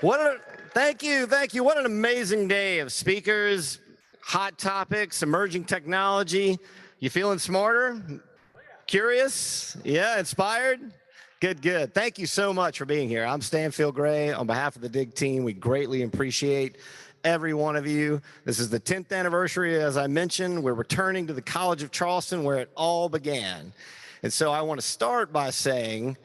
Thank you, thank you. What an amazing day of speakers, hot topics, emerging technology. You feeling smarter? Curious? Yeah, inspired? Good, good. Thank you so much for being here. I'm Stanfield Gray. On behalf of the DIG team, we greatly appreciate every one of you. This is the 10th anniversary, as I mentioned. We're returning to the College of Charleston where it all began. And so I want to start by saying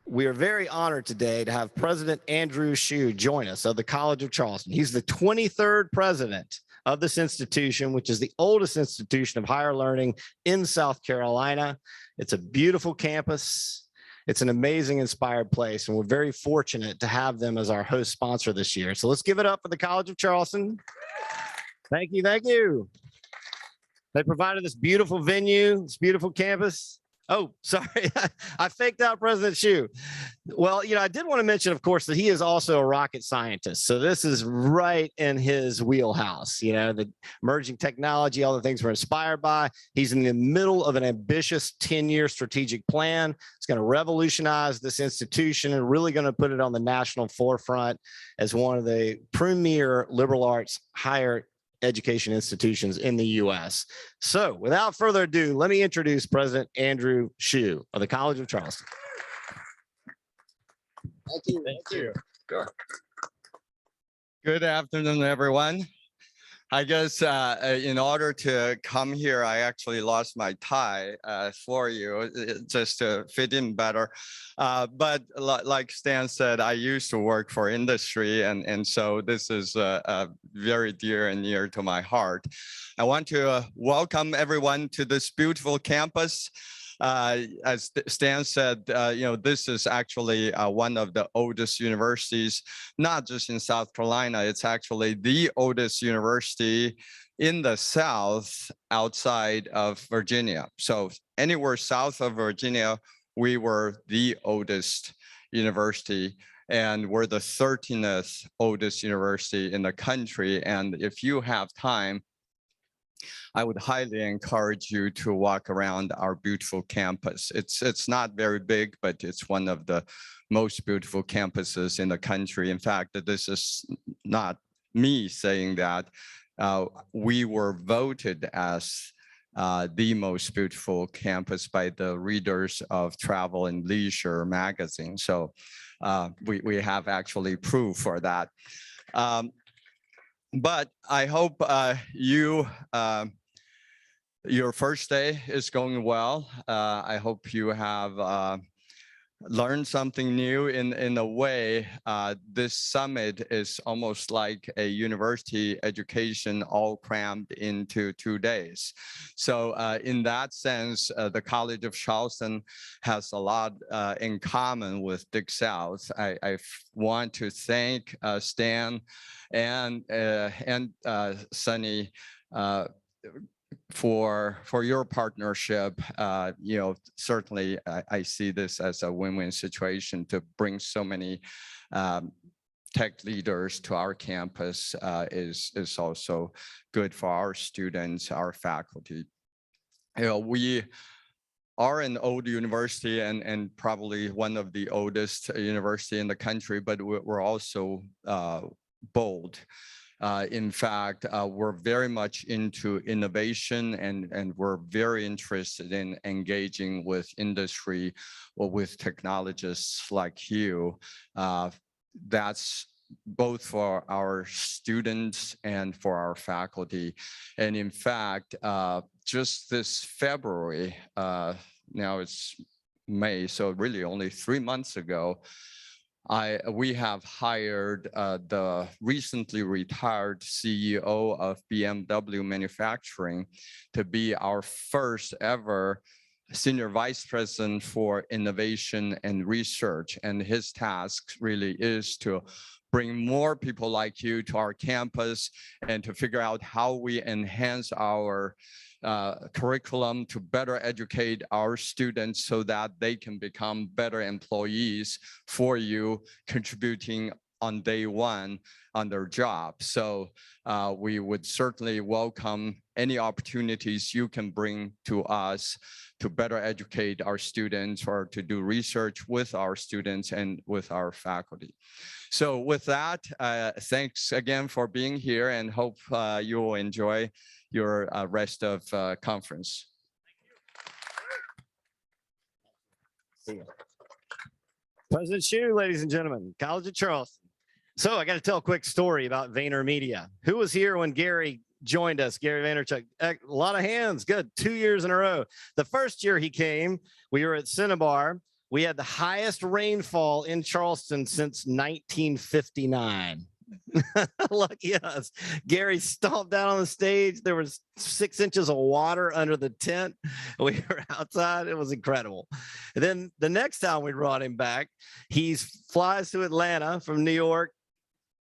we are very honored today to have President Andrew Shue join us of the College of Charleston. He's the 23rd president of this institution, which is the oldest institution of higher learning in South Carolina. It's a beautiful campus. It's an amazing, inspired place, and we're very fortunate to have them as our host sponsor this year. So let's give it up for the College of Charleston. Thank you, thank you. They provided this beautiful venue, this beautiful campus. Oh, sorry, I faked out President Shue. Well, I did want to mention, of course, that he is also a rocket scientist. So this is right in his wheelhouse, the emerging technology, all the things we're inspired by. He's in the middle of an ambitious 10-year strategic plan. It's going to revolutionize this institution and really going to put it on the national forefront as one of the premier liberal arts higher education institutions in the U.S. So without further ado, let me introduce President Andrew Shue of the College of Charleston. Thank you. Thank you. Sure. Good afternoon, everyone. I guess in order to come here, I actually lost my tie for you just to fit in better. But like Stan said, I used to work for industry, and so this is very dear and near to my heart. I want to welcome everyone to this beautiful campus. As Stan said, this is actually one of the oldest universities, not just in South Carolina. It's actually the oldest university in the South outside of Virginia. So anywhere south of Virginia, we were the oldest university. And we're the 13th oldest university in the country. And if you have time, I would highly encourage you to walk around our beautiful campus. It's not very big, but it's one of the most beautiful campuses in the country. In fact, this is not me saying that. We were voted as the most beautiful campus by the readers of Travel and Leisure magazine. So we have actually proof for that. But I hope your first day is going well. I hope you have learned something new. In a way, this summit is almost like a university education all crammed into 2 days. So in that sense, the College of Charleston has a lot in common with Dig South. I want to thank Stan and Sunny for your partnership. Certainly I see this as a win-win situation to bring so many tech leaders to our campus is also good for our students, our faculty. We are an old university and probably one of the oldest university in the country, but we're also bold. In fact, we're very much into innovation and we're very interested in engaging with industry or with technologists like you. That's both for our students and for our faculty. And in fact, just this February, now it's May, so really only 3 months ago, we have hired the recently retired CEO of BMW Manufacturing to be our first ever Senior Vice President for Innovation and Research. And his task really is to bring more people like you to our campus and to figure out how we enhance our curriculum to better educate our students so that they can become better employees for you, contributing on day one on their job. So we would certainly welcome any opportunities you can bring to us to better educate our students or to do research with our students and with our faculty. So with that, thanks again for being here, and hope you will enjoy your rest of conference. President Shu, ladies and gentlemen, College of Charleston. So I got to tell a quick story about Vayner Media. Who was here when Gary joined us? Gary Vaynerchuk. A lot of hands. Good. 2 years in a row. The first year he came, we were at Cinnabar. We had the highest rainfall in Charleston since 1959. Lucky us. Gary stomped down on the stage. There was 6 inches of water under the tent. We were outside. It was incredible. And then the next time we brought him back, he flies to Atlanta from New York,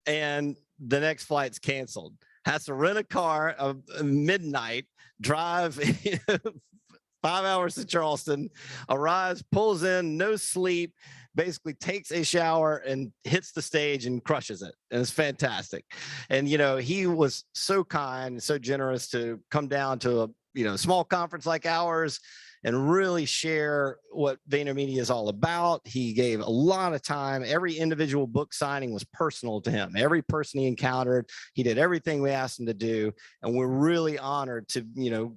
and the next flight's canceled. Has to rent a car at midnight, drive 5 hours to Charleston, arrives, pulls in, no sleep, basically takes a shower and hits the stage and crushes it. And it's fantastic. And, you know, he was so kind, so generous to come down to a, small conference like ours and really share what Vayner Media is all about. He gave a lot of time. Every individual book signing was personal to him. Every person he encountered, he did everything we asked him to do. And we're really honored to,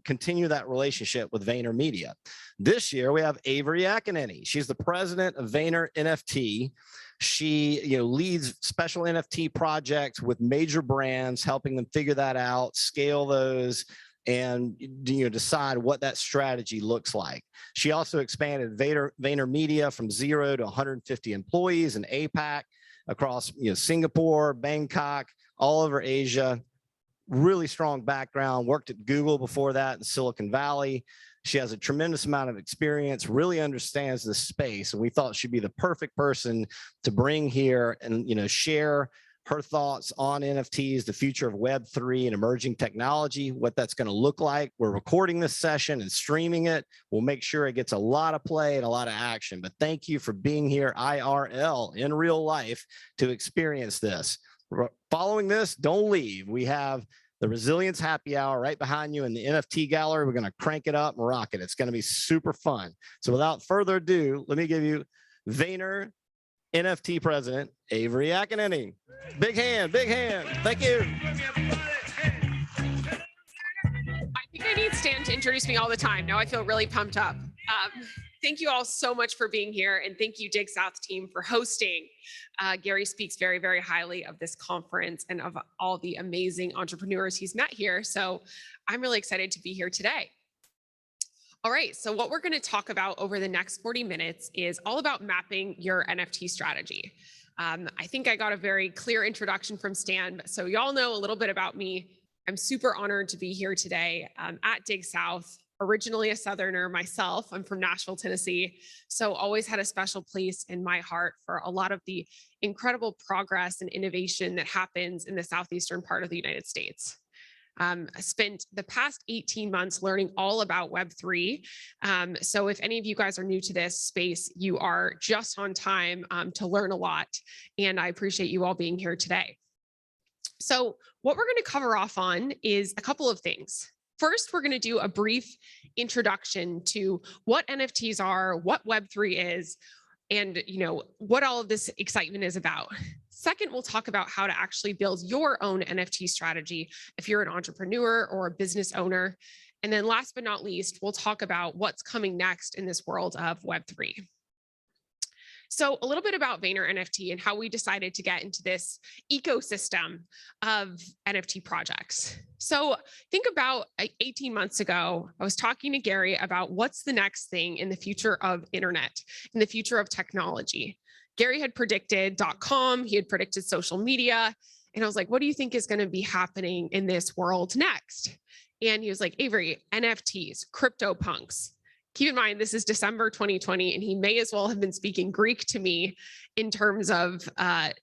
continue that relationship with Vayner Media. This year, we have Avery Akkenini. She's the president of Vayner NFT. She, leads special NFT projects with major brands, helping them figure that out, scale those, and decide what that strategy looks like. She also expanded Vayner Media from 0 to 150 employees in APAC across Singapore, Bangkok, all over Asia. Really strong background, worked at Google before that in Silicon Valley. She has a tremendous amount of experience, really understands the space, and we thought she'd be the perfect person to bring here and share her thoughts on NFTs, the future of Web3 and emerging technology, what that's going to look like. We're recording this session and streaming it. We'll make sure it gets a lot of play and a lot of action. But thank you for being here IRL in real life to experience this. Following this, don't leave. We have the Resilience Happy Hour right behind you in the NFT gallery. We're going to crank it up and rock it. It's going to be super fun. So without further ado, let me give you Vayner NFT President Avery Akkenini. Big hand, big hand. Thank you. I think I need Stan to introduce me all the time. Now I feel really pumped up. Thank you all so much for being here, and thank you, Dig South team, for hosting. Gary speaks very, very highly of this conference and of all the amazing entrepreneurs he's met here. So I'm really excited to be here today. All right, so what we're going to talk about over the next 40 minutes is all about mapping your NFT strategy. I think I got a very clear introduction from Stan, so y'all know a little bit about me. I'm super honored to be here today at Dig South. Originally a Southerner myself, I'm from Nashville, Tennessee, so always had a special place in my heart for a lot of the incredible progress and innovation that happens in the southeastern part of the United States. I spent the past 18 months learning all about Web3. So if any of you guys are new to this space, you are just on time to learn a lot. And I appreciate you all being here today. So what we're going to cover off on is a couple of things. First, we're going to do a brief introduction to what NFTs are, what Web3 is, and what all of this excitement is about. Second, we'll talk about how to actually build your own NFT strategy if you're an entrepreneur or a business owner. And then last but not least, we'll talk about what's coming next in this world of Web3. So a little bit about Vayner NFT and how we decided to get into this ecosystem of NFT projects. So think about 18 months ago, I was talking to Gary about what's the next thing in the future of internet, in the future of technology. Gary had predicted .com, he had predicted social media, and I was like, what do you think is going to be happening in this world next? And he was like, Avery, NFTs, CryptoPunks. Keep in mind, this is December 2020, and he may as well have been speaking Greek to me in terms of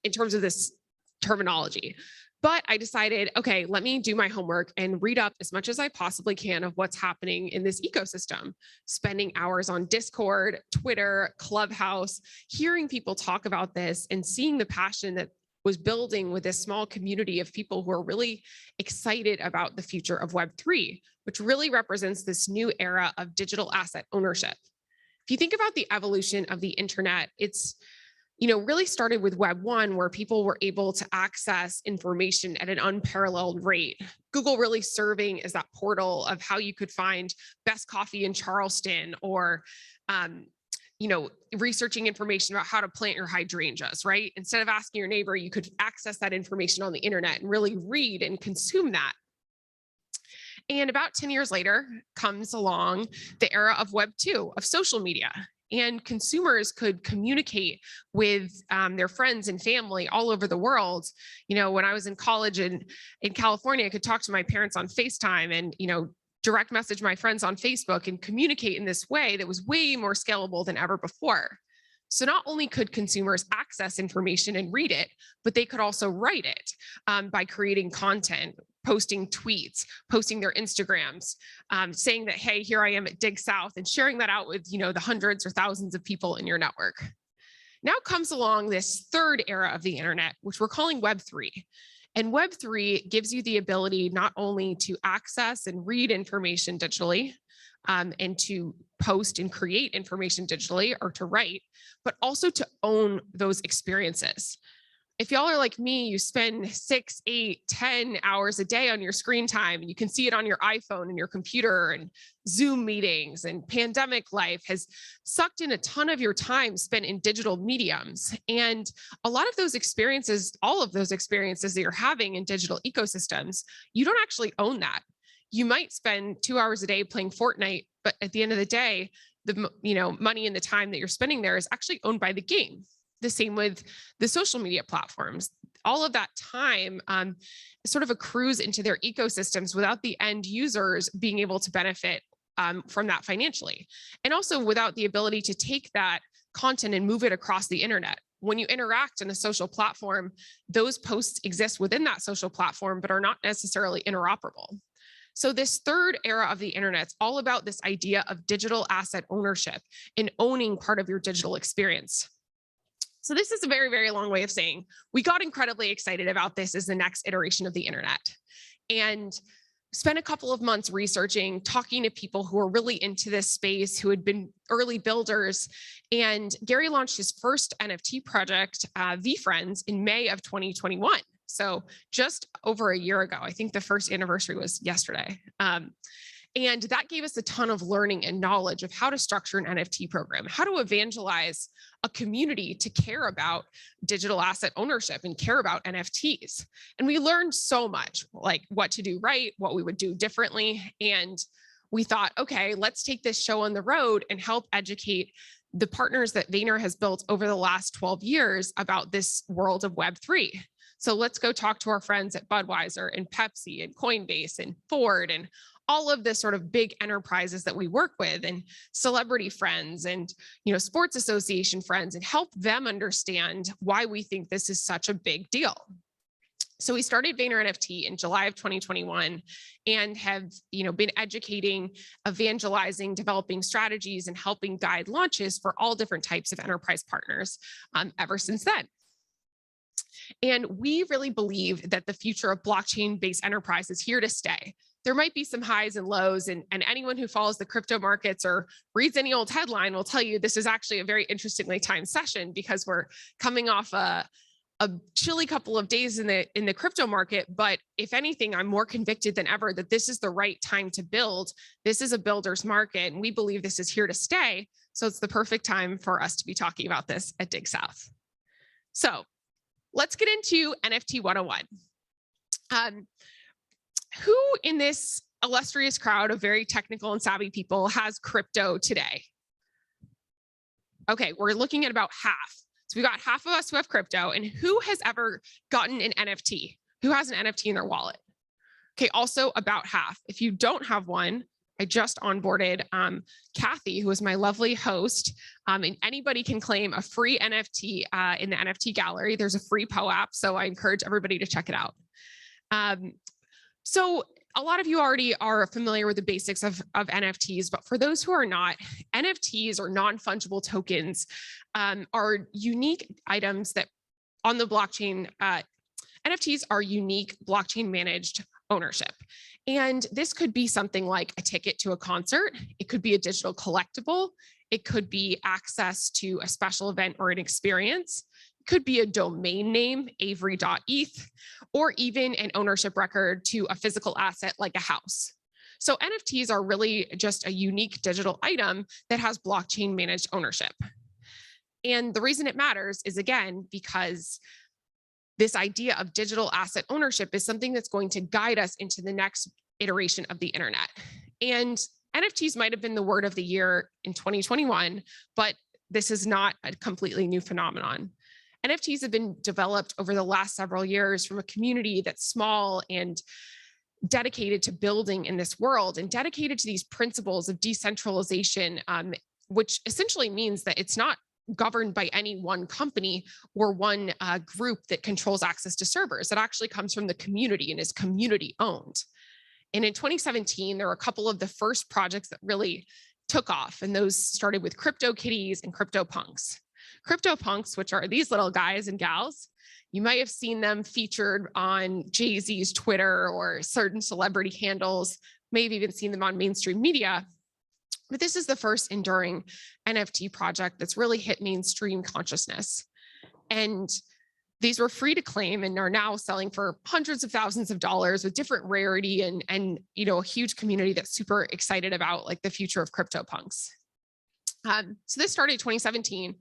this terminology. But I decided, okay, let me do my homework and read up as much as I possibly can of what's happening in this ecosystem, spending hours on Discord, Twitter, Clubhouse, hearing people talk about this and seeing the passion that was building with this small community of people who are really excited about the future of Web3, which really represents this new era of digital asset ownership. If you think about the evolution of the internet, it's really started with Web 1, where people were able to access information at an unparalleled rate. Google really serving as that portal of how you could find best coffee in Charleston, or researching information about how to plant your hydrangeas, right? Instead of asking your neighbor, you could access that information on the internet and really read and consume that. And about 10 years later comes along the era of Web 2, of social media. And consumers could communicate with their friends and family all over the world. When I was in college in California, I could talk to my parents on FaceTime and, direct message my friends on Facebook and communicate in this way that was way more scalable than ever before. So not only could consumers access information and read it, but they could also write it by creating content, posting tweets, posting their Instagrams, saying that, hey, here I am at Dig South, and sharing that out with, the hundreds or thousands of people in your network. Now comes along this third era of the internet, which we're calling Web 3. And Web 3 gives you the ability not only to access and read information digitally, and to post and create information digitally, or to write, but also to own those experiences. If y'all are like me, you spend 6, 8, 10 hours a day on your screen time, and you can see it on your iPhone and your computer, and Zoom meetings, and pandemic life has sucked in a ton of your time spent in digital mediums. And a lot of those experiences, all of those experiences that you're having in digital ecosystems, you don't actually own that. You might spend 2 hours a day playing Fortnite, but at the end of the day, the money and the time that you're spending there is actually owned by the game. The same with the social media platforms. All of that time sort of accrues into their ecosystems without the end users being able to benefit from that financially. And also without the ability to take that content and move it across the internet. When you interact in a social platform, those posts exist within that social platform, but are not necessarily interoperable. So this third era of the internet is all about this idea of digital asset ownership and owning part of your digital experience. So this is a very, very long way of saying we got incredibly excited about this as the next iteration of the internet, and spent a couple of months researching, talking to people who are really into this space, who had been early builders. And Gary launched his first NFT project, VFriends, in May of 2021. So just over a year ago. I think the first anniversary was yesterday. And that gave us a ton of learning and knowledge of how to structure an NFT program, how to evangelize a community to care about digital asset ownership and care about NFTs. And we learned so much, like what to do right, what we would do differently. And we thought, okay, let's take this show on the road and help educate the partners that Vayner has built over the last 12 years about this world of Web3. So let's go talk to our friends at Budweiser and Pepsi and Coinbase and Ford and all of the sort of big enterprises that we work with, and celebrity friends and sports association friends, and help them understand why we think this is such a big deal. So we started Vayner NFT in July of 2021 and have been educating, evangelizing, developing strategies, and helping guide launches for all different types of enterprise partners ever since then. And we really believe that the future of blockchain-based enterprise is here to stay. There might be some highs and lows, and anyone who follows the crypto markets or reads any old headline will tell you this is actually a very interestingly timed session, because we're coming off a chilly couple of days in the crypto market. But if anything, I'm more convicted than ever that this is the right time to build. This is a builder's market, and we believe this is here to stay. So it's the perfect time for us to be talking about this at Dig South. So let's get into NFT 101. Who in this illustrious crowd of very technical and savvy people has crypto today? Okay, we're looking at about half. So we got half of us who have crypto, and who has ever gotten an NFT? Who has an NFT in their wallet? Okay, also about half. If you don't have one, I just onboarded Kathy, who is my lovely host, and anybody can claim a free NFT in the NFT gallery. There's a free POAP, so I encourage everybody to check it out. So a lot of you already are familiar with the basics of NFTs, but for those who are not, NFTs, or non-fungible tokens, are unique items that on the blockchain, NFTs are unique blockchain managed ownership. And this could be something like a ticket to a concert. It could be a digital collectible. It could be access to a special event or an experience. It could be a domain name, avery.eth, or even an ownership record to a physical asset like a house. So NFTs are really just a unique digital item that has blockchain managed ownership. And the reason it matters is, again, because this idea of digital asset ownership is something that's going to guide us into the next iteration of the internet. And NFTs might have been the word of the year in 2021, but this is not a completely new phenomenon. NFTs have been developed over the last several years from a community that's small and dedicated to building in this world and dedicated to these principles of decentralization, which essentially means that it's not governed by any one company or one group that controls access to servers. It actually comes from the community and is community owned. And in 2017, there were a couple of the first projects that really took off, and those started with CryptoKitties and CryptoPunks. CryptoPunks, which are these little guys and gals, you might have seen them featured on Jay-Z's Twitter or certain celebrity handles, maybe even seen them on mainstream media. But this is the first enduring NFT project that's really hit mainstream consciousness. And these were free to claim and are now selling for hundreds of thousands of dollars with different rarity and a huge community that's super excited about like the future of CryptoPunks. So this started in 2017.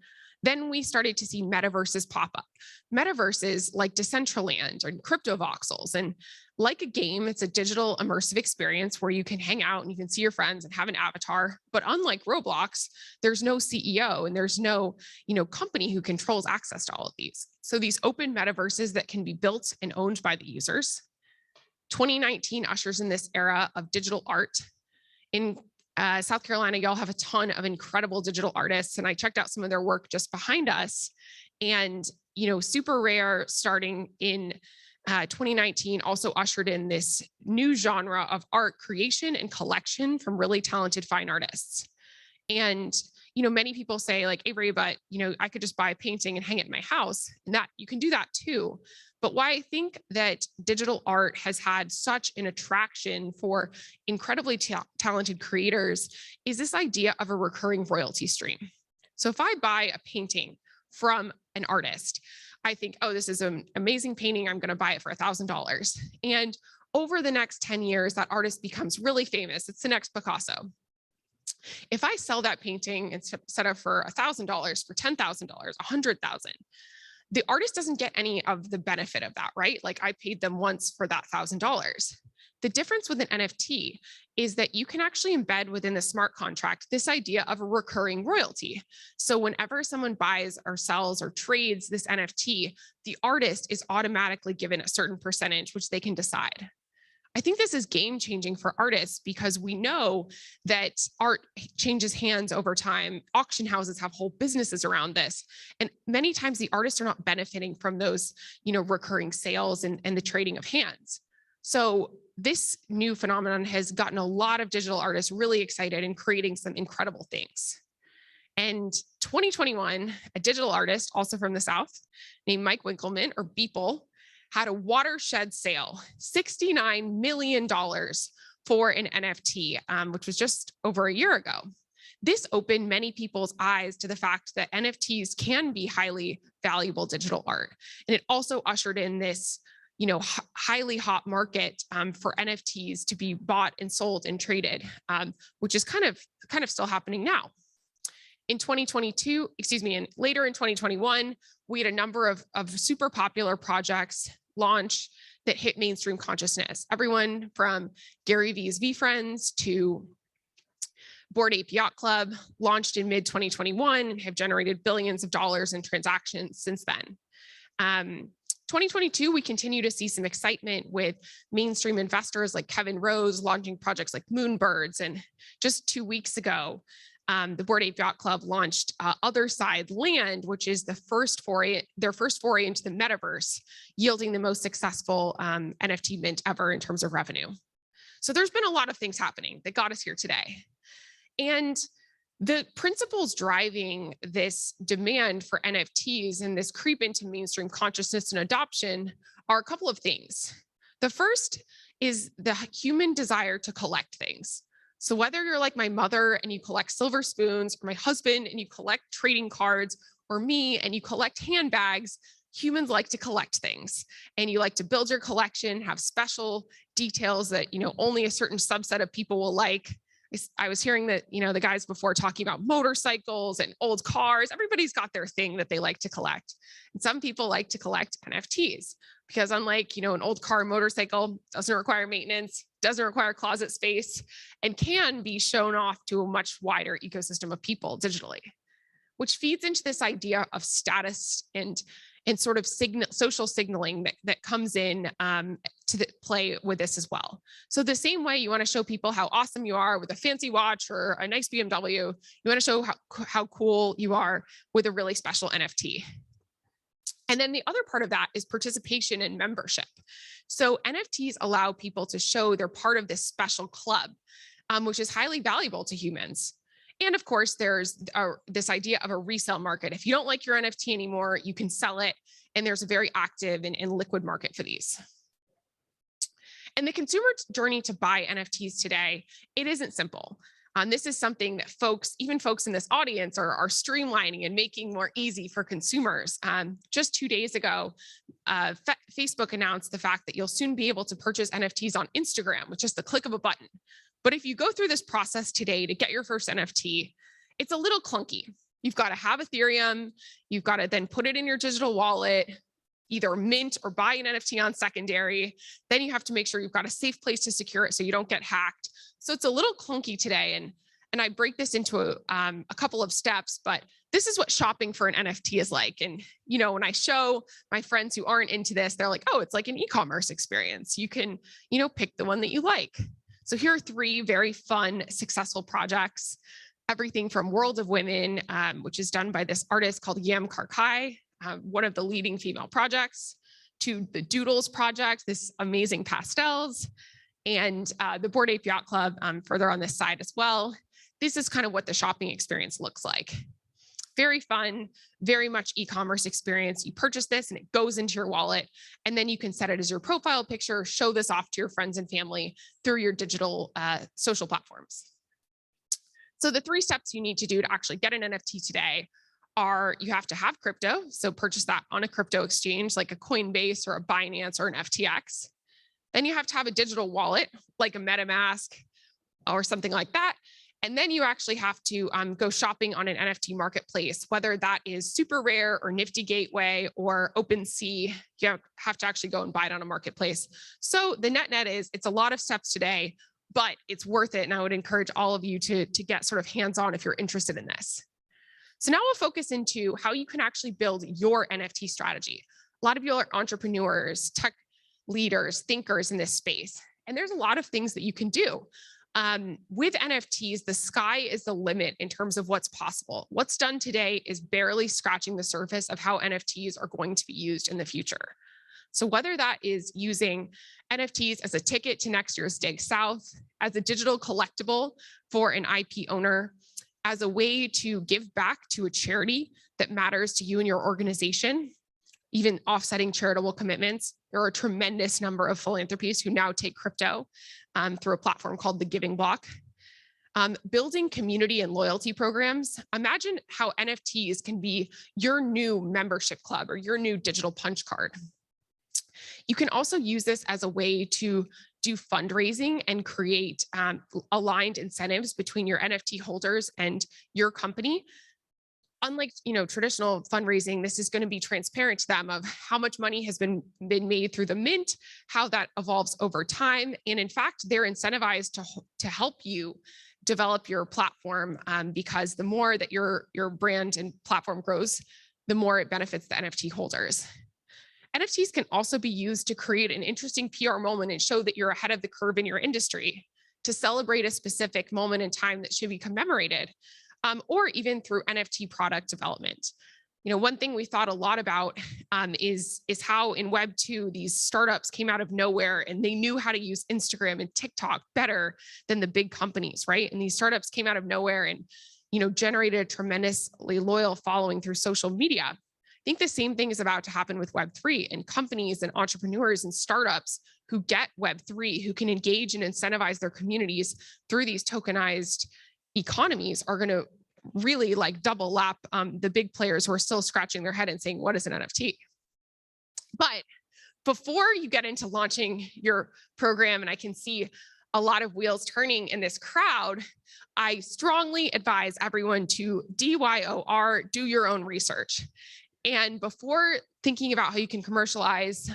Then we started to see metaverses pop up. Metaverses like Decentraland and CryptoVoxels. And like a game, it's a digital immersive experience where you can hang out and you can see your friends and have an avatar. But unlike Roblox, there's no CEO and there's no company who controls access to all of these. So these open metaverses that can be built and owned by the users. 2019 ushers in this era of digital art. In South Carolina, y'all have a ton of incredible digital artists, and I checked out some of their work just behind us. And Super Rare, starting in 2019, also ushered in this new genre of art creation and collection from really talented fine artists. And many people say like, Avery, but I could just buy a painting and hang it in my house, and that you can do that too. But why I think that digital art has had such an attraction for incredibly talented creators is this idea of a recurring royalty stream. So if I buy a painting from an artist, I think, oh, this is an amazing painting, I'm going to buy it for $1,000. And over the next 10 years, that artist becomes really famous. It's the next Picasso. If I sell that painting instead of for $1,000 for $10,000, $100,000, the artist doesn't get any of the benefit of that, right? Like I paid them once for that $1,000. The difference with an NFT is that you can actually embed within the smart contract this idea of a recurring royalty. So whenever someone buys or sells or trades this NFT, the artist is automatically given a certain percentage, which they can decide. I think this is game changing for artists because we know that art changes hands over time. Auction houses have whole businesses around this. And many times the artists are not benefiting from those, recurring sales and the trading of hands. So this new phenomenon has gotten a lot of digital artists really excited and creating some incredible things. And 2021, a digital artist, also from the South, named Mike Winkelman, or Beeple, had a watershed sale, $69 million for an NFT, which was just over a year ago. This opened many people's eyes to the fact that NFTs can be highly valuable digital art. And it also ushered in this, highly hot market for NFTs to be bought and sold and traded, which is kind of still happening now. In 2022, and later in 2021, we had a number of super popular projects launch that hit mainstream consciousness. Everyone from Gary Vee's VFriends to Bored Ape Yacht Club launched in mid 2021 and have generated billions of dollars in transactions since then. 2022, we continue to see some excitement with mainstream investors like Kevin Rose launching projects like Moonbirds. And just 2 weeks ago, the Bored Ape Yacht Club launched Other Side Land, which is their first foray into the metaverse, yielding the most successful NFT mint ever in terms of revenue. So there's been a lot of things happening that got us here today. And The principles driving this demand for NFTs and this creep into mainstream consciousness and adoption are a couple of things. The first is the human desire to collect things. So whether you're like my mother and you collect silver spoons, or my husband and you collect trading cards, or me and you collect handbags, humans like to collect things. And you like to build your collection, have special details that only a certain subset of people will like. I was hearing that, the guys before talking about motorcycles and old cars. Everybody's got their thing that they like to collect. And some people like to collect NFTs because unlike, an old car, motorcycle doesn't require maintenance, doesn't require closet space, and can be shown off to a much wider ecosystem of people digitally, which feeds into this idea of status and sort of social signaling that comes in to play with this as well. So the same way you want to show people how awesome you are with a fancy watch or a nice BMW, you want to show how cool you are with a really special NFT. And then the other part of that is participation and membership. So NFTs allow people to show they're part of this special club, which is highly valuable to humans. And of course, there's this idea of a resale market. If you don't like your NFT anymore, you can sell it. And there's a very active and liquid market for these. And the consumer journey to buy NFTs today, it isn't simple. This is something that even folks in this audience are streamlining and making more easy for consumers. Just 2 days ago, Facebook announced the fact that you'll soon be able to purchase NFTs on Instagram with just the click of a button. But if you go through this process today to get your first NFT, it's a little clunky. You've got to have Ethereum. You've got to then put it in your digital wallet, either mint or buy an NFT on secondary. Then you have to make sure you've got a safe place to secure it so you don't get hacked. So it's a little clunky today. And I break this into a couple of steps, but this is what shopping for an NFT is like. And, when I show my friends who aren't into this, they're like, oh, it's like an e-commerce experience. You can, pick the one that you like. So here are 3 very fun, successful projects. Everything from World of Women, which is done by this artist called Yam Karkai, one of the leading female projects, to the Doodles project, this amazing pastels, and the Bored Ape Yacht Club further on this side as well. This is kind of what the shopping experience looks like. Very fun, very much e-commerce experience. You purchase this and it goes into your wallet, and then you can set it as your profile picture, show this off to your friends and family through your digital social platforms. So the 3 steps you need to do to actually get an NFT today are you have to have crypto, so purchase that on a crypto exchange like a Coinbase or a Binance or an FTX. Then you have to have a digital wallet like a MetaMask or something like that. And then you actually have to go shopping on an NFT marketplace, whether that is Super Rare or Nifty Gateway or OpenSea. You have to actually go and buy it on a marketplace. So the net is it's a lot of steps today, but it's worth it. And I would encourage all of you to get sort of hands-on if you're interested in this. So now we'll focus into how you can actually build your NFT strategy. A lot of you are entrepreneurs, tech leaders, thinkers in this space. And there's a lot of things that you can do. With NFTs, the sky is the limit in terms of what's possible. What's done today is barely scratching the surface of how NFTs are going to be used in the future. So whether that is using NFTs as a ticket to next year's Dig South, as a digital collectible for an IP owner, as a way to give back to a charity that matters to you and your organization, even offsetting charitable commitments. There are a tremendous number of philanthropies who now take crypto through a platform called the Giving Block. Building community and loyalty programs. Imagine how NFTs can be your new membership club or your new digital punch card. You can also use this as a way to do fundraising and create aligned incentives between your NFT holders and your company. Unlike traditional fundraising, this is going to be transparent to them of how much money has been made through the mint, how that evolves over time. And in fact, they're incentivized to help you develop your platform because the more that your brand and platform grows, the more it benefits the NFT holders. NFTs can also be used to create an interesting PR moment and show that you're ahead of the curve in your industry, to celebrate a specific moment in time that should be commemorated, or even through NFT product development. One thing we thought a lot about is how in Web 2, these startups came out of nowhere and they knew how to use Instagram and TikTok better than the big companies, right? And these startups came out of nowhere and generated a tremendously loyal following through social media. I think the same thing is about to happen with Web3, and companies and entrepreneurs and startups who get Web3, who can engage and incentivize their communities through these tokenized economies, are going to really like double lap the big players who are still scratching their head and saying, what is an NFT? But before you get into launching your program, and I can see a lot of wheels turning in this crowd, I strongly advise everyone to DYOR, do your own research. And before thinking about how you can commercialize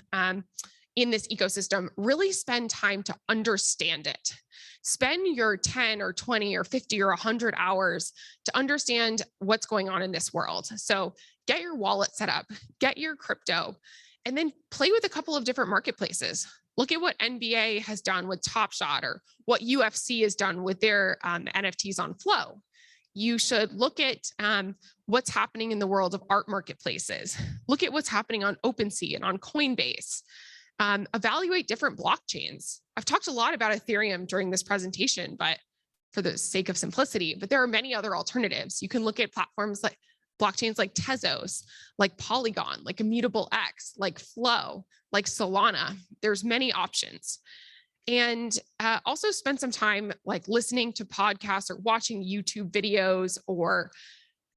in this ecosystem, really spend time to understand it. Spend your 10 or 20 or 50 or 100 hours to understand what's going on in this world. So get your wallet set up, get your crypto, and then play with a couple of different marketplaces. Look at what NBA has done with Top Shot, or what UFC has done with their NFTs on Flow. You should look at what's happening in the world of art marketplaces. Look at what's happening on OpenSea and on Coinbase. Evaluate different blockchains. I've talked a lot about Ethereum during this presentation, but for the sake of simplicity, but there are many other alternatives. You can look at platforms like blockchains like Tezos, like Polygon, like Immutable X, like Flow, like Solana. There's many options. And also spend some time like listening to podcasts or watching YouTube videos or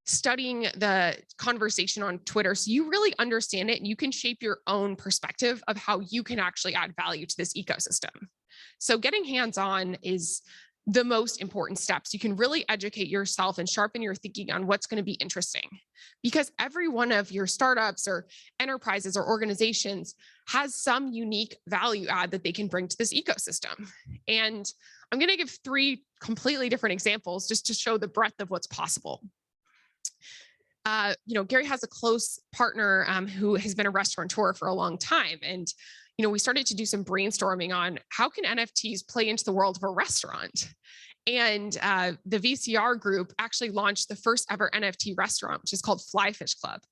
studying the conversation on Twitter, so you really understand it and you can shape your own perspective of how you can actually add value to this ecosystem. So getting hands-on is the most important steps. You can really educate yourself and sharpen your thinking on what's going to be interesting, because every one of your startups or enterprises or organizations has some unique value add that they can bring to this ecosystem. And I'm going to give 3 completely different examples just to show the breadth of what's possible. Gary has a close partner who has been a restaurateur for a long time. And, we started to do some brainstorming on how can NFTs play into the world of a restaurant. And the VCR group actually launched the first ever NFT restaurant, which is called Fly Fish Club.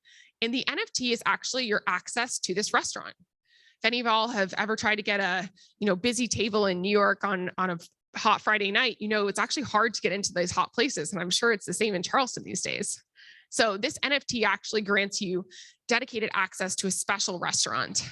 And the NFT is actually your access to this restaurant. If any of y'all have ever tried to get a, busy table in New York on a hot Friday night, it's actually hard to get into those hot places. And I'm sure it's the same in Charleston these days. So this NFT actually grants you dedicated access to a special restaurant.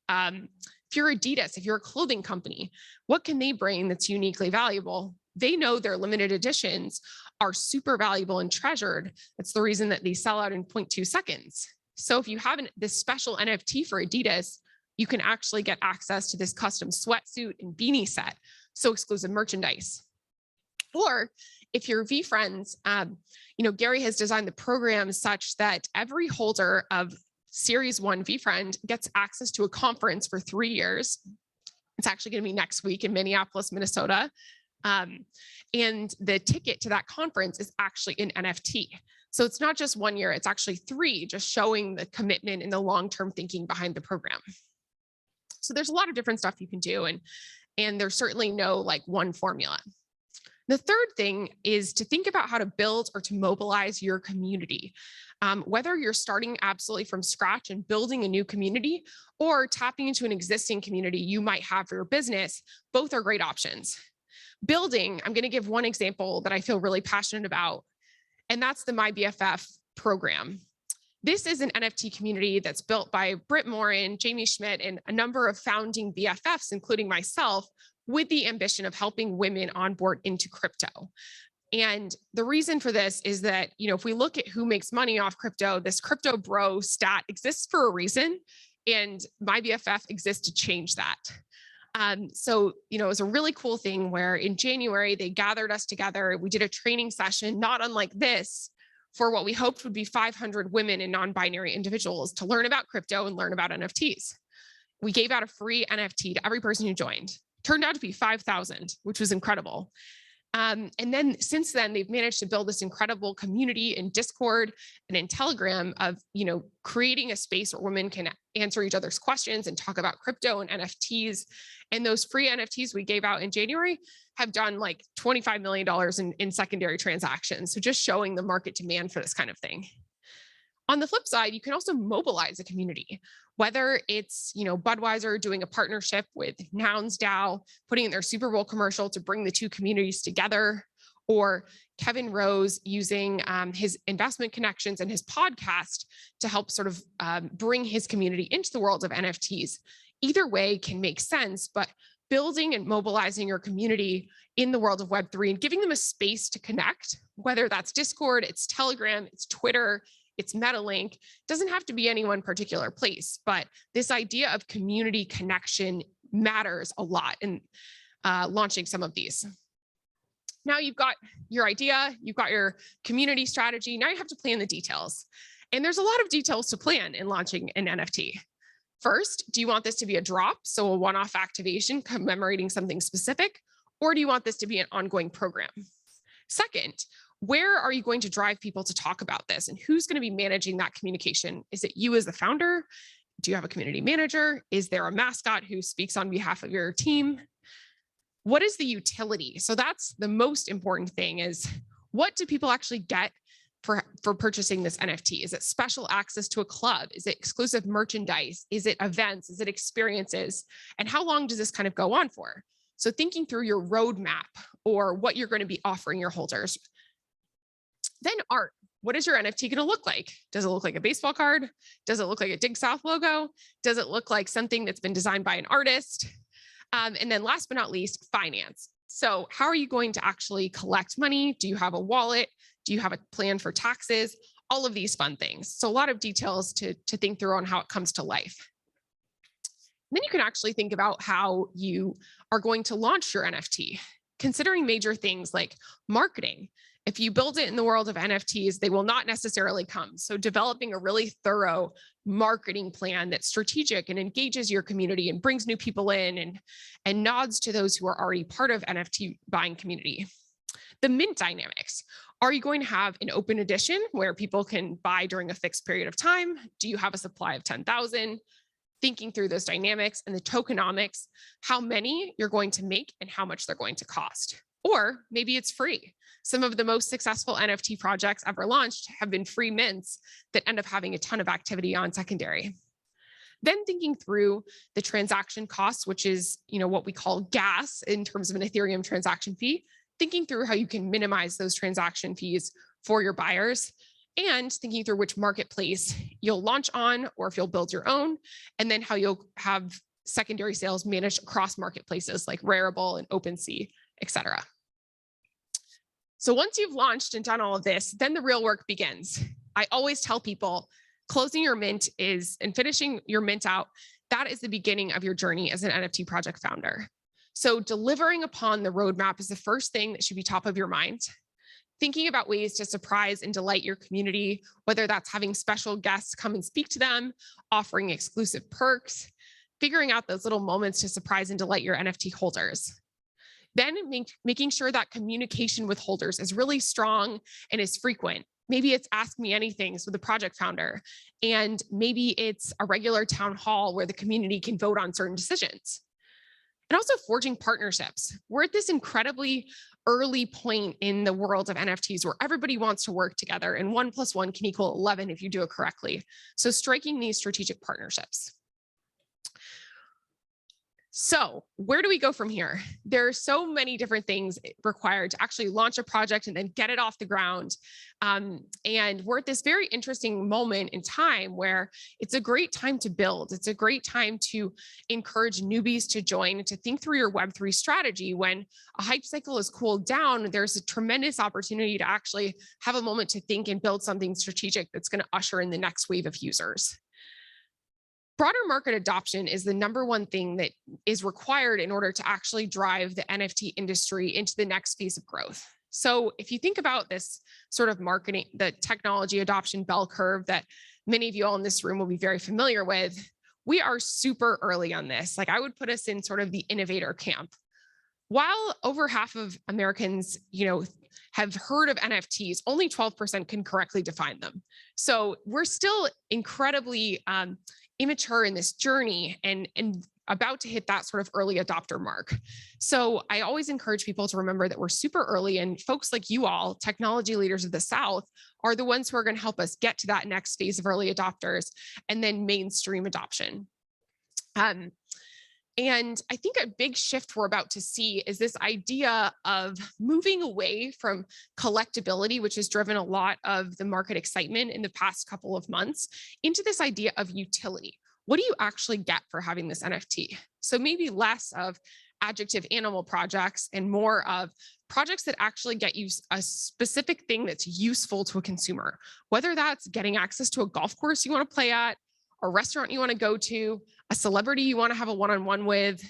If you're Adidas, if you're a clothing company, what can they bring that's uniquely valuable? They know their limited editions are super valuable and treasured. That's the reason that they sell out in 0.2 seconds. So if you have this special NFT for Adidas, you can actually get access to this custom sweatsuit and beanie set, so exclusive merchandise. Or if you're VFriends, Gary has designed the program such that every holder of Series 1 VFriend gets access to a conference for 3 years. It's actually going to be next week in Minneapolis, Minnesota. And the ticket to that conference is actually an NFT. So it's not just 1 year, it's actually 3, just showing the commitment and the long-term thinking behind the program. So there's a lot of different stuff you can do, and there's certainly no like one formula. The third thing is to think about how to build or to mobilize your community. Whether you're starting absolutely from scratch and building a new community, or tapping into an existing community you might have for your business, both are great options. Building, I'm going to give one example that I feel really passionate about, and that's the MyBFF program. This is an NFT community that's built by Britt Morin, Jamie Schmidt, and a number of founding BFFs, including myself, with the ambition of helping women onboard into crypto. And the reason for this is that, if we look at who makes money off crypto, this crypto bro stat exists for a reason, and MyBFF exists to change that. So, it was a really cool thing where in January, they gathered us together. We did a training session, not unlike this, for what we hoped would be 500 women and non-binary individuals to learn about crypto and learn about NFTs. We gave out a free NFT to every person who joined. Turned out to be 5,000, which was incredible. And then since then, they've managed to build this incredible community in Discord and in Telegram of, creating a space where women can answer each other's questions and talk about crypto and NFTs. And those free NFTs we gave out in January have done like $25 million in secondary transactions. So just showing the market demand for this kind of thing. On the flip side, you can also mobilize a community, whether it's, Budweiser doing a partnership with Nouns DAO, putting in their Super Bowl commercial to bring the two communities together, or Kevin Rose using his investment connections and his podcast to help sort of bring his community into the world of NFTs. Either way can make sense, but building and mobilizing your community in the world of Web3 and giving them a space to connect, whether that's Discord, it's Telegram, it's Twitter, it's MetaLink, doesn't have to be any one particular place, but this idea of community connection matters a lot in launching some of these. Now you've got your idea, you've got your community strategy, now you have to plan the details. And there's a lot of details to plan in launching an NFT. First, do you want this to be a drop, so a one-off activation commemorating something specific, or do you want this to be an ongoing program? Second, where are you going to drive people to talk about this, and who's going to be managing that communication? Is it you as the founder? Do you have a community manager? Is there a mascot who speaks on behalf of your team? What is the utility? So that's the most important thing, is what do people actually get for purchasing this NFT? Is it special access to a club? Is it exclusive merchandise? Is it events? Is it experiences? And how long does this kind of go on for? So thinking through your roadmap or what you're going to be offering your holders. Then art. What is your NFT going to look like? Does it look like a baseball card? Does it look like a Dig South logo? Does it look like something that's been designed by an artist? And then last but not least, finance. So how are you going to actually collect money? Do you have a wallet? Do you have a plan for taxes? All of these fun things. So a lot of details to think through on how it comes to life. And then you can actually think about how you are going to launch your NFT, considering major things like marketing. If you build it in the world of NFTs, they will not necessarily come. So developing a really thorough marketing plan that's strategic and engages your community and brings new people in and nods to those who are already part of NFT buying community. The mint dynamics. Are you going to have an open edition where people can buy during a fixed period of time? Do you have a supply of 10,000? Thinking through those dynamics and the tokenomics, how many you're going to make and how much they're going to cost. Or maybe it's free. Some of the most successful NFT projects ever launched have been free mints that end up having a ton of activity on secondary. Then thinking through the transaction costs, which is what we call gas in terms of an Ethereum transaction fee, thinking through how you can minimize those transaction fees for your buyers, and thinking through which marketplace you'll launch on, or if you'll build your own, and then how you'll have secondary sales managed across marketplaces like Rarible and OpenSea, et cetera. So once you've launched and done all of this, then the real work begins. I always tell people closing your mint and finishing your mint out, that is the beginning of your journey as an NFT project founder. So delivering upon the roadmap is the first thing that should be top of your mind. Thinking about ways to surprise and delight your community, whether that's having special guests come and speak to them, offering exclusive perks, figuring out those little moments to surprise and delight your NFT holders. Then making sure that communication with holders is really strong and is frequent. Maybe it's Ask Me Anythings with the project founder, and maybe it's a regular town hall where the community can vote on certain decisions. And also forging partnerships. We're at this incredibly early point in the world of NFTs where everybody wants to work together, and 1 + 1 can equal 11 if you do it correctly. So striking these strategic partnerships. So where do we go from here? There are so many different things required to actually launch a project and then get it off the ground. And we're at this very interesting moment in time where it's a great time to build. It's a great time to encourage newbies to join, to think through your Web3 strategy. When a hype cycle is cooled down, there's a tremendous opportunity to actually have a moment to think and build something strategic that's going to usher in the next wave of users. Broader market adoption is the #1 thing that is required in order to actually drive the NFT industry into the next phase of growth. So if you think about this sort of marketing, the technology adoption bell curve that many of you all in this room will be very familiar with, we are super early on this. Like, I would put us in sort of the innovator camp. While over half of Americans, have heard of NFTs, only 12% can correctly define them. So we're still incredibly immature in this journey and about to hit that sort of early adopter mark. So I always encourage people to remember that we're super early, and folks like you all, technology leaders of the South, are the ones who are going to help us get to that next phase of early adopters and then mainstream adoption. And I think a big shift we're about to see is this idea of moving away from collectability, which has driven a lot of the market excitement in the past couple of months, into this idea of utility. What do you actually get for having this NFT? So maybe less of adjective animal projects and more of projects that actually get you a specific thing that's useful to a consumer, whether that's getting access to a golf course you want to play at, a restaurant you want to go to, a celebrity you want to have a one-on-one with.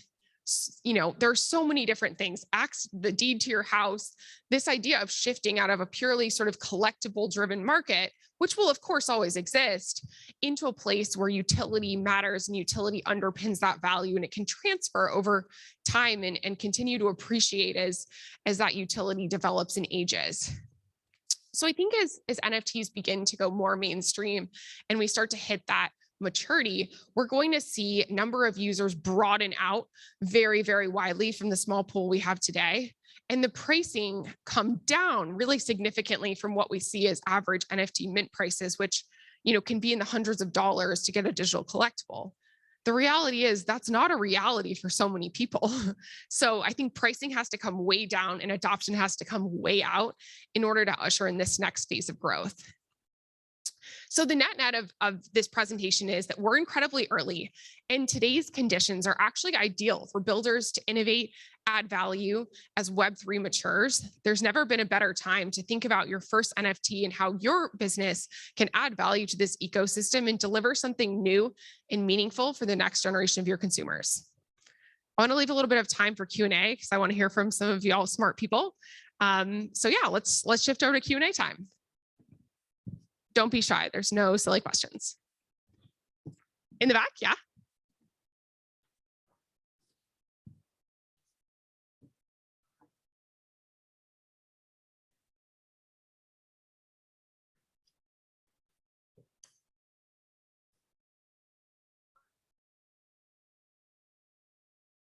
There's so many different things. The deed to your house, this idea of shifting out of a purely sort of collectible driven market, which will of course always exist, into a place where utility matters and utility underpins that value, and it can transfer over time and continue to appreciate as that utility develops and ages. So I think as NFTs begin to go more mainstream and we start to hit that maturity, we're going to see number of users broaden out very, very widely from the small pool we have today, and the pricing come down really significantly from what we see as average NFT mint prices, which can be in the hundreds of dollars to get a digital collectible. The reality is that's not a reality for so many people. So I think pricing has to come way down and adoption has to come way out in order to usher in this next phase of growth. So the net of this presentation is that we're incredibly early, and today's conditions are actually ideal for builders to innovate, add value as Web3 matures. There's never been a better time to think about your first NFT and how your business can add value to this ecosystem and deliver something new and meaningful for the next generation of your consumers. I want to leave a little bit of time for Q&A because I want to hear from some of y'all smart people. So yeah, let's shift over to Q&A time. Don't be shy. There's no silly questions. In the back, yeah.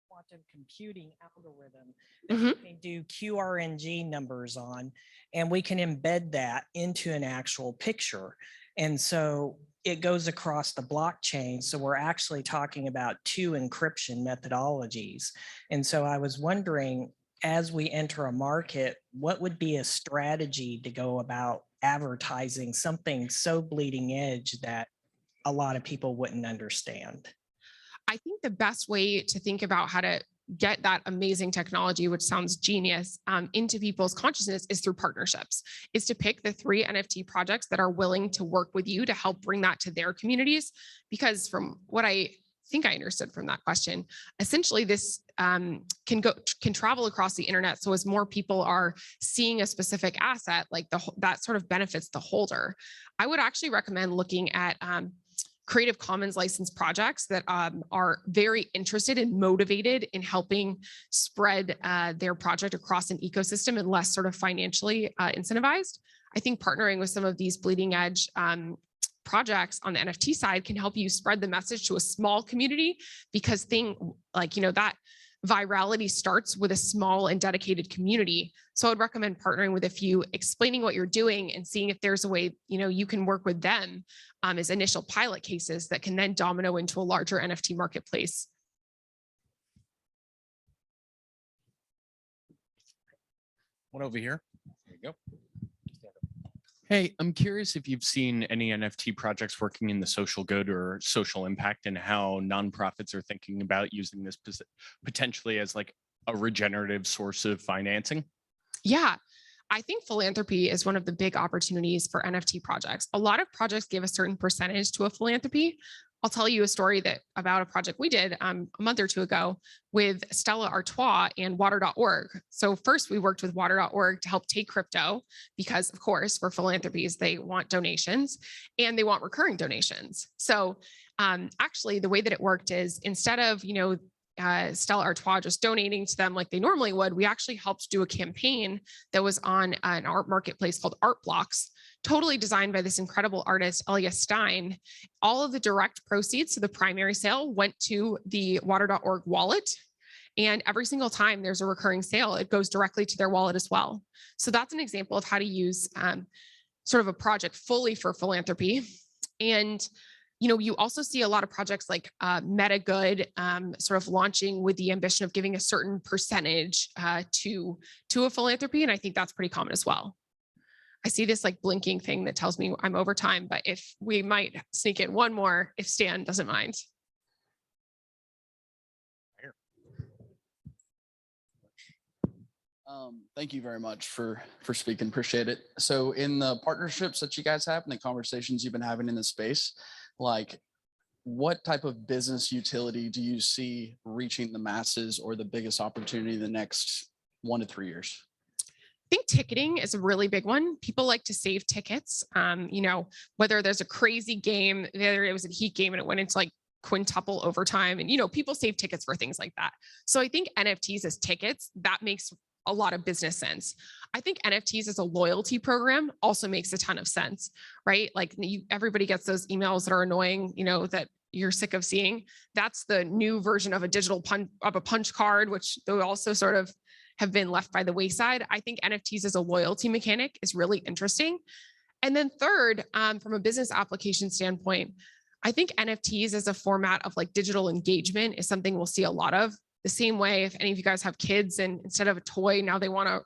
Quantum computing algorithm that we can do QRNG numbers on, and we can embed that into an actual picture. And so it goes across the blockchain. So we're actually talking about 2 encryption methodologies. And so I was wondering, as we enter a market, what would be a strategy to go about advertising something so bleeding edge that a lot of people wouldn't understand? I think the best way to think about how to get that amazing technology, which sounds genius, into people's consciousness is through partnerships, is to pick the 3 NFT projects that are willing to work with you to help bring that to their communities. Because from what I think I understood from that question, essentially this can travel across the internet. So as more people are seeing a specific asset, like that sort of benefits the holder. I would actually recommend looking at Creative Commons licensed projects that are very interested and motivated in helping spread their project across an ecosystem and less sort of financially incentivized. I think partnering with some of these bleeding edge projects on the NFT side can help you spread the message to a small community, because that virality starts with a small and dedicated community. So I would recommend partnering with a few, explaining what you're doing and seeing if there's a way, you can work with them as initial pilot cases that can then domino into a larger NFT marketplace. One over here. There you go. Hey, I'm curious if you've seen any NFT projects working in the social good or social impact, and how nonprofits are thinking about using this potentially as like a regenerative source of financing. Yeah, I think philanthropy is one of the big opportunities for NFT projects. A lot of projects give a certain percentage to a philanthropy. I'll tell you a story about a project we did a month or 2 ago with Stella Artois and water.org. So first we worked with water.org to help take crypto, because of course for philanthropies, they want donations and they want recurring donations. So actually the way that it worked is, instead of, Stella Artois just donating to them like they normally would, we actually helped do a campaign that was on an art marketplace called Art Blocks, totally designed by this incredible artist, Elia Stein. All of the direct proceeds to the primary sale went to the water.org wallet. And every single time there's a recurring sale, it goes directly to their wallet as well. So that's an example of how to use sort of a project fully for philanthropy. And you also see a lot of projects like Meta Good sort of launching with the ambition of giving a certain percentage to a philanthropy. And I think that's pretty common as well. I see this like blinking thing that tells me I'm over time, but if we might sneak in one more, if Stan doesn't mind. Thank you very much for speaking. Appreciate it. So in the partnerships that you guys have and the conversations you've been having in the space, like what type of business utility do you see reaching the masses or the biggest opportunity in the next 1 to 3 years? I think ticketing is a really big one. People like to save tickets. Whether there's a crazy game, whether it was a Heat game and it went into like quintuple overtime, and people save tickets for things like that. So I think NFTs as tickets, that makes a lot of business sense. I think NFTs as a loyalty program also makes a ton of sense, right? Like everybody gets those emails that are annoying, that you're sick of seeing. That's the new version of a digital punch card, which they also sort of have been left by the wayside. I think NFTs as a loyalty mechanic is really interesting. And then third, from a business application standpoint, I think NFTs as a format of like digital engagement is something we'll see a lot of. The same way, if any of you guys have kids and instead of a toy, now they want a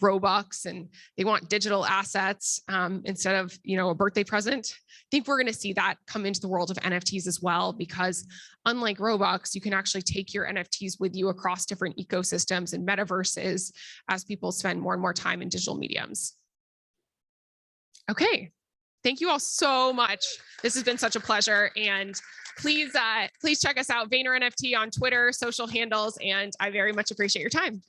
Robux and they want digital assets instead of, a birthday present. I think we're going to see that come into the world of NFTs as well, because unlike Robux, you can actually take your NFTs with you across different ecosystems and metaverses as people spend more and more time in digital mediums. Okay. Thank you all so much. This has been such a pleasure. And please check us out, Vayner NFT on Twitter, social handles, and I very much appreciate your time.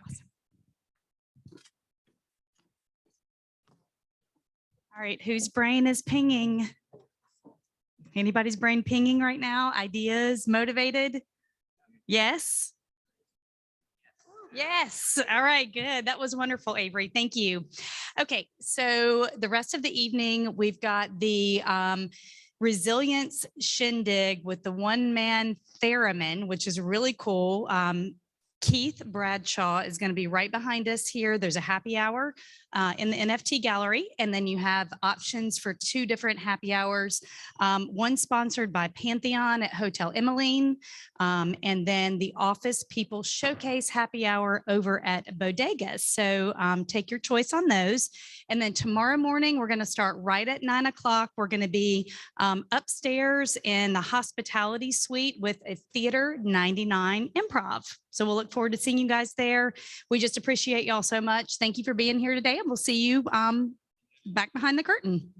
Awesome. All right, whose brain is pinging? Anybody's brain pinging right now? Ideas, motivated? Yes. Yes. All right, good. That was wonderful, Avery. Thank you. Okay, so the rest of the evening, we've got the resilience shindig with the one-man theremin, which is really cool. Keith Bradshaw is going to be right behind us here. There's a happy hour in the NFT gallery, and then you have options for 2 different happy hours. One sponsored by Pantheon at Hotel Emmeline, and then the Office People Showcase happy hour over at Bodegas. So take your choice on those. And then tomorrow morning, we're going to start right at 9 o'clock. We're going to be upstairs in the hospitality suite with a Theater 99 improv. So we'll look forward to seeing you guys there. We just appreciate y'all so much. Thank you for being here today, and we'll see you back behind the curtain.